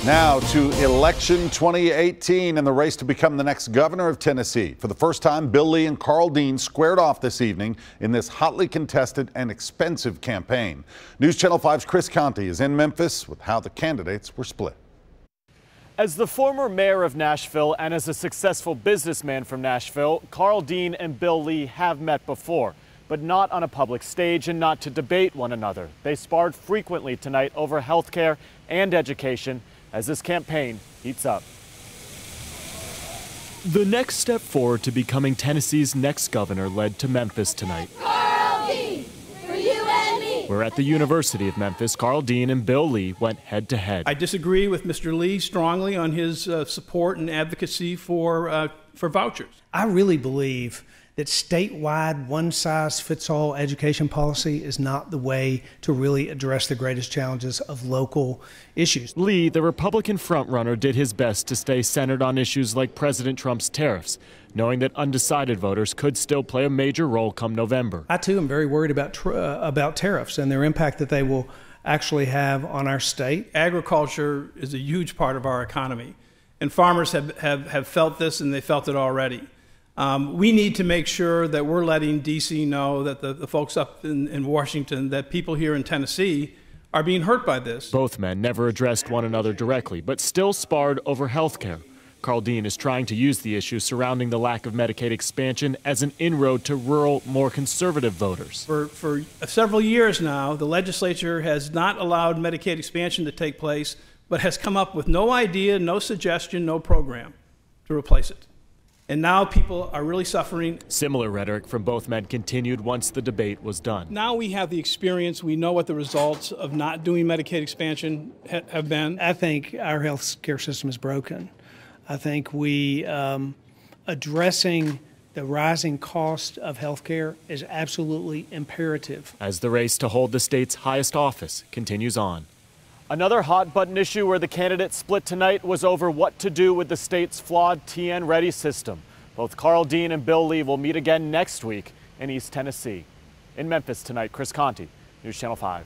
Now to election 2018 and the race to become the next governor of Tennessee. For the first time, Bill Lee and Karl squared off this evening in this hotly contested and expensive campaign. News Channel 5's Chris Conti is in Memphis with how the candidates were split. As the former mayor of Nashville and as a successful businessman from Nashville, Karl and Bill Lee have met before, but not on a public stage and not to debate one another. They sparred frequently tonight over health care and education as this campaign heats up. The next step forward to becoming Tennessee's next governor led to Memphis tonight. Karl, for you and me. Where at the University of Memphis, Karl and Bill Lee went head to head. I disagree with Mr. Lee strongly on his support and advocacy for vouchers. I really believe that statewide one-size-fits-all education policy is not the way to really address the greatest challenges of local issues. Lee, the Republican frontrunner, did his best to stay centered on issues like President Trump's tariffs, knowing that undecided voters could still play a major role come November. I, too, am very worried about tariffs and their impact that they will actually have on our state. Agriculture is a huge part of our economy, and farmers have felt this, and they felt it already. We need to make sure that we're letting D.C. know, that the folks up in Washington, that people here in Tennessee are being hurt by this. Both men never addressed one another directly, but still sparred over health care. Karl is trying to use the issue surrounding the lack of Medicaid expansion as an inroad to rural, more conservative voters. For several years now, the legislature has not allowed Medicaid expansion to take place, but has come up with no idea, no suggestion, no program to replace it. And now people are really suffering. Similar rhetoric from both men continued once the debate was done. Now we have the experience. We know what the results of not doing Medicaid expansion have been. I think our health care system is broken. I think addressing the rising cost of health care is absolutely imperative. As the race to hold the state's highest office continues on. Another hot-button issue where the candidates split tonight was over what to do with the state's flawed TN-ready system. Both Karl and Bill Lee will meet again next week in East Tennessee. In Memphis tonight, Chris Conti, News Channel 5.